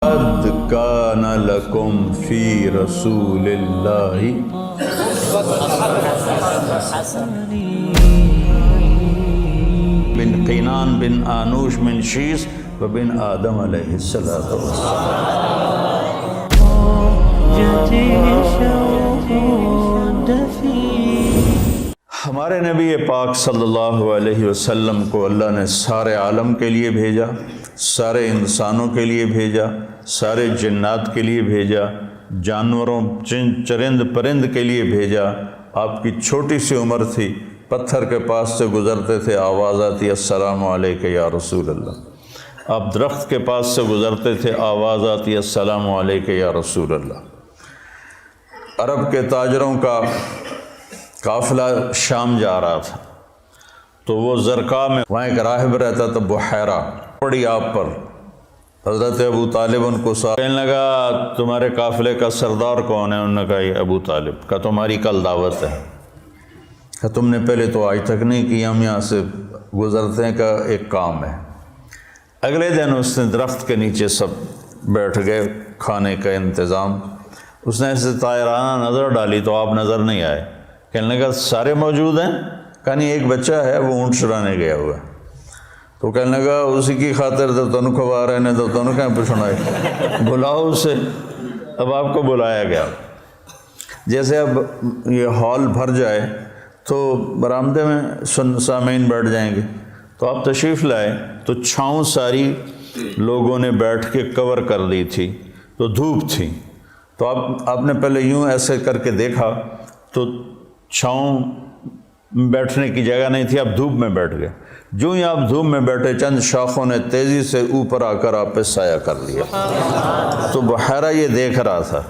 قد کان لکم فی رسول اللہ بن قینان بن آنوش من شیس و بن آدم علیہ السلام. ہمارے نبی پاک صلی اللہ علیہ وسلم کو اللہ نے سارے عالم کے لیے بھیجا، سارے انسانوں کے لیے بھیجا، سارے جنات کے لیے بھیجا، جانوروں چرند پرند کے لیے بھیجا. آپ کی چھوٹی سی عمر تھی، پتھر کے پاس سے گزرتے تھے، آواز آتی السلام علیکہ یا رسول اللہ. آپ درخت کے پاس سے گزرتے تھے، آواز آتی السلام علیکہ یا رسول اللہ. عرب کے تاجروں کا قافلہ شام جا رہا تھا تو وہ زرقاء میں وہاں ایک راہب رہتا تھا بحیرہ، پڑی آپ پر. حضرت ابو طالب ان کو کہنے لگا تمہارے قافلے کا سردار کون ہے؟ انہوں نے کہا یہ ابو طالب. کہا تمہاری کل دعوت ہے. کہا تم نے پہلے تو آج تک نہیں کی، ہم یہاں سے گزرتے ہیں، کا ایک کام ہے. اگلے دن اس نے درخت کے نیچے سب بیٹھ گئے، کھانے کا انتظام. اس نے ایسے طائرانہ نظر ڈالی تو آپ نظر نہیں آئے. کہنے لگا سارے موجود ہیں؟ کہا نہیں، ایک بچہ ہے وہ اونٹ چرانے گیا ہوا ہے. تو کہنے لگا اسی کی خاطر تو تنو کھوا رہے ہیں تو تنو کہیں پوچھنا ہے، بلاؤ اسے. اب آپ کو بلایا گیا. جیسے اب یہ ہال بھر جائے تو برآمدے میں سامعین بیٹھ جائیں گے، تو آپ تشریف لائے تو چھاؤں ساری لوگوں نے بیٹھ کے کور کر دی تھی، تو دھوپ تھی. تو آپ نے پہلے یوں ایسے کر کے دیکھا تو چھاؤں بیٹھنے کی جگہ نہیں تھی، آپ دھوپ میں بیٹھ گئے. جو ہی آپ دھوپ میں بیٹھے چند شاخوں نے تیزی سے اوپر آ کر آپ پہ سایہ کر لیا. تو بحیرہ یہ دیکھ رہا تھا.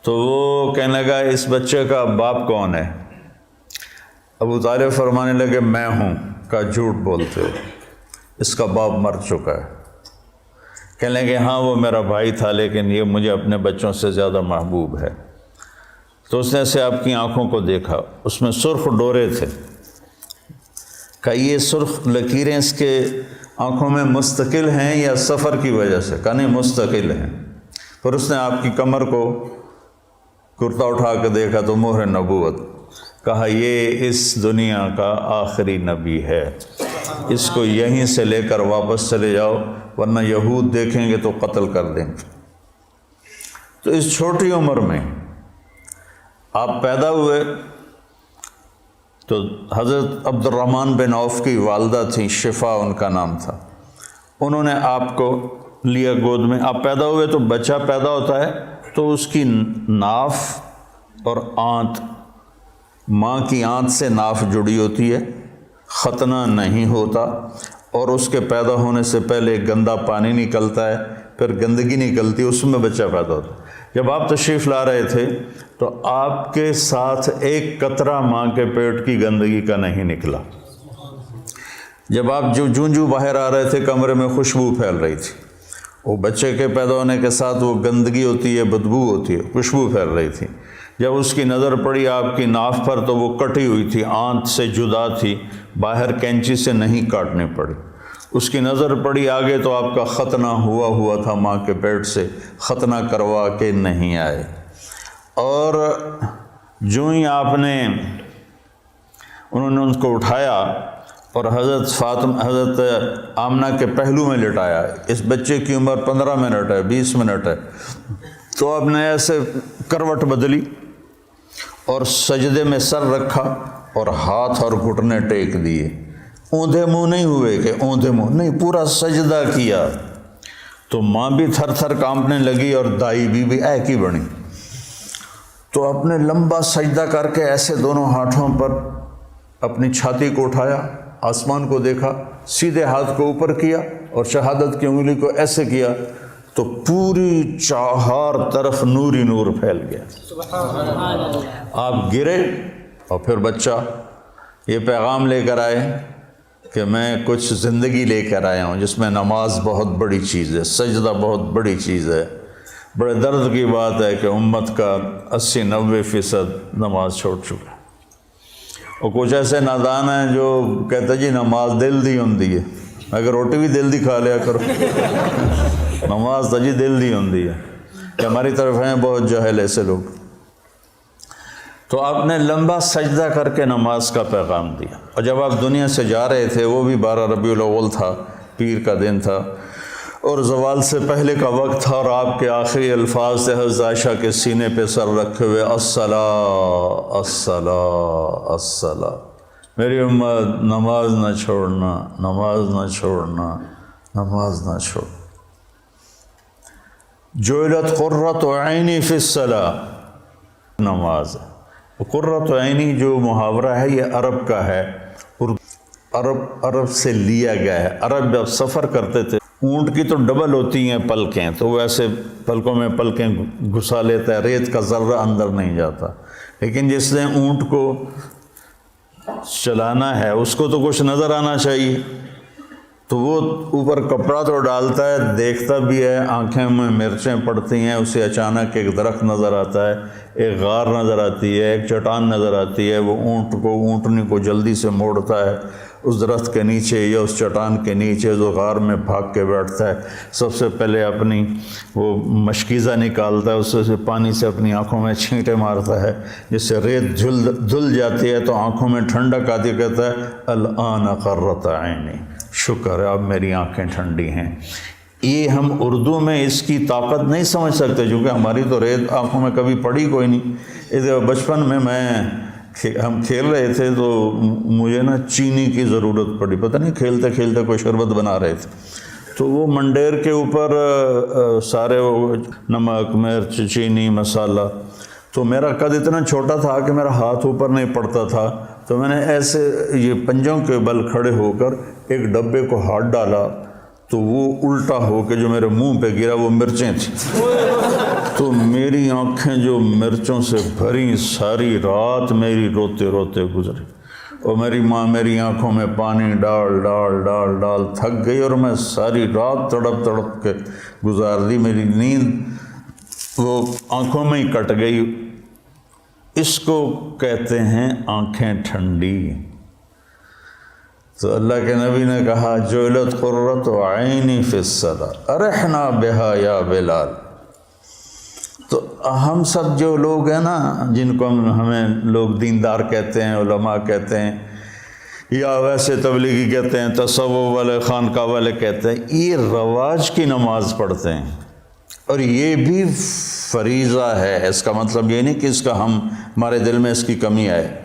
تو وہ کہنے لگا اس بچے کا باپ کون ہے؟ ابو طالب فرمانے لگے میں ہوں. کہا جھوٹ بولتے ہو، اس کا باپ مر چکا ہے. کہنے لگے ہاں وہ میرا بھائی تھا لیکن یہ مجھے اپنے بچوں سے زیادہ محبوب ہے. تو اس نے ایسے آپ کی آنکھوں کو دیکھا، اس میں سرخ ڈورے تھے. کہ یہ سرخ لکیریں اس کے آنکھوں میں مستقل ہیں یا سفر کی وجہ سے؟ کہا نہیں مستقل ہیں. پھر اس نے آپ کی کمر کو کرتا اٹھا کے دیکھا تو مہر نبوت. کہا یہ اس دنیا کا آخری نبی ہے، اس کو یہیں سے لے کر واپس چلے جاؤ ورنہ یہود دیکھیں گے تو قتل کر دیں گے. تو اس چھوٹی عمر میں آپ پیدا ہوئے تو حضرت عبد الرحمن بن عوف کی والدہ تھیں، شفا ان کا نام تھا. انہوں نے آپ کو لیا گود میں. آپ پیدا ہوئے تو بچہ پیدا ہوتا ہے تو اس کی ناف اور آنت، ماں کی آنت سے ناف جڑی ہوتی ہے، ختنہ نہیں ہوتا، اور اس کے پیدا ہونے سے پہلے گندا پانی نکلتا ہے، پھر گندگی نکلتی ہے، اس میں بچہ پیدا ہوتا ہے. جب آپ تشریف لا رہے تھے تو آپ کے ساتھ ایک قطرہ ماں کے پیٹ کی گندگی کا نہیں نکلا. جب آپ جو باہر آ رہے تھے کمرے میں خوشبو پھیل رہی تھی. وہ بچے کے پیدا ہونے کے ساتھ وہ گندگی ہوتی ہے، بدبو ہوتی ہے، خوشبو پھیل رہی تھی. جب اس کی نظر پڑی آپ کی ناف پر تو وہ کٹی ہوئی تھی، آنت سے جدا تھی، باہر کینچی سے نہیں کاٹنی پڑی. اس کی نظر پڑی آگے تو آپ کا ختنہ ہوا تھا ماں کے پیٹ سے، ختنہ کروا کے نہیں آئے. اور جو ہی آپ نے انہوں نے ان کو اٹھایا اور حضرت آمنہ کے پہلو میں لٹایا. اس بچے کی عمر 15 منٹ ہے، 20 منٹ ہے. تو آپ نے ایسے کروٹ بدلی اور سجدے میں سر رکھا اور ہاتھ اور گھٹنے ٹیک دیے. اوندھے منہ نہیں ہوئے کہ اوندھے منہ نہیں، پورا سجدہ کیا. تو ماں بھی تھر تھر کانپنے لگی اور دائی بھی ایک ہی بنی. تو آپ نے لمبا سجدہ کر کے ایسے دونوں ہاتھوں پر اپنی چھاتی کو اٹھایا، آسمان کو دیکھا، سیدھے ہاتھ کو اوپر کیا اور شہادت کی انگلی کو ایسے کیا تو پوری چہار طرف نور ہی نور پھیل گیا. آپ گرے اور پھر بچہ یہ پیغام لے کر آئے کہ میں کچھ زندگی لے کر آیا ہوں جس میں نماز بہت بڑی چیز ہے، سجدہ بہت بڑی چیز ہے. بڑے درد کی بات ہے کہ امت کا 80-90% نماز چھوڑ چکا ہے. اور کچھ ایسے نادان ہیں جو کہتے جی نماز دل دی ہوندی ہے، اگر روٹی بھی دل دی کھا لیا کرو. نماز تو جی دل دی ہوندی ہے کہ ہماری طرف ہیں بہت جاہل ایسے لوگ۔ تو آپ نے لمبا سجدہ کر کے نماز کا پیغام دیا، اور جب آپ دنیا سے جا رہے تھے وہ بھی 12 ربیع الاول تھا، پیر کا دن تھا، اور زوال سے پہلے کا وقت تھا، اور آپ کے آخری الفاظ تھے حضرت عائشہ کے سینے پہ سر رکھے ہوئے، الصلاۃ الصلاۃ الصلاۃ، میری امت نماز نہ چھوڑنا، نماز نہ چھوڑنا، نماز نہ چھوڑ۔ جعلت قرۃ عینی فی الصلاۃ، نماز۔ قرۃ عینی جو محاورہ ہے یہ عرب کا ہے، عرب سے لیا گیا ہے۔ عرب جب سفر کرتے تھے، اونٹ کی تو ڈبل ہوتی ہیں پلکیں، تو وہ ایسے پلکوں میں پلکیں گھسا لیتا ہے، ریت کا ذرہ اندر نہیں جاتا، لیکن جس نے اونٹ کو چلانا ہے اس کو تو کچھ نظر آنا چاہیے، تو وہ اوپر کپڑا تو ڈالتا ہے، دیکھتا بھی ہے، آنکھیں میں مرچیں پڑتی ہیں، اسے اچانک ایک درخت نظر آتا ہے، ایک غار نظر آتی ہے، ایک چٹان نظر آتی ہے، وہ اونٹنی کو جلدی سے موڑتا ہے اس درخت کے نیچے یا اس چٹان کے نیچے، جو غار میں بھاگ کے بیٹھتا ہے، سب سے پہلے اپنی وہ مشکیزہ نکالتا ہے، اس سے پانی سے اپنی آنکھوں میں چھینٹے مارتا ہے، جس سے ریت دھل جاتی ہے تو آنکھوں میں ٹھنڈک آتی ہے، کہتا ہے الآن قرۃ عینی، شکر ہے اب میری آنکھیں ٹھنڈی ہیں۔ یہ ہم اردو میں اس کی طاقت نہیں سمجھ سکتے، چونکہ ہماری تو ریت آنکھوں میں کبھی پڑی کوئی نہیں۔ ادھر بچپن میں ہم کھیل رہے تھے تو مجھے نا چینی کی ضرورت پڑی، پتہ نہیں کھیلتے کھیلتے کوئی شربت بنا رہے تھے، تو وہ منڈیر کے اوپر سارے وہ نمک، مرچ، چینی، مسالہ، تو میرا قد اتنا چھوٹا تھا کہ میرا ہاتھ اوپر نہیں پڑتا تھا، تو میں نے ایسے یہ پنجوں کے بل کھڑے ہو کر ایک ڈبے کو ہاتھ ڈالا، تو وہ الٹا ہو کے جو میرے منہ پہ گرا وہ مرچیں تھیں، تو میری آنکھیں جو مرچوں سے بھری، ساری رات میری روتے روتے گزری، اور میری ماں میری آنکھوں میں پانی ڈال ڈال ڈال ڈال تھک گئی، اور میں ساری رات تڑپ تڑپ کے گزار دی، میری نیند وہ آنکھوں میں ہی کٹ گئی۔ اس کو کہتے ہیں آنکھیں ٹھنڈی۔ تو اللہ کے نبی نے کہا جعلت قرۃ عینی فی الصلاۃ ارحنا بہا یا بلال۔ تو ہم سب جو لوگ ہیں نا، جن کو ہمیں لوگ دیندار کہتے ہیں، علماء کہتے ہیں، یا ویسے تبلیغی کہتے ہیں، تصوف والے، خانقاہ والے کہتے ہیں، یہ رواج کی نماز پڑھتے ہیں، اور یہ بھی فریضہ ہے۔ اس کا مطلب یہ نہیں کہ اس کا ہمارے دل میں اس کی کمی آئے،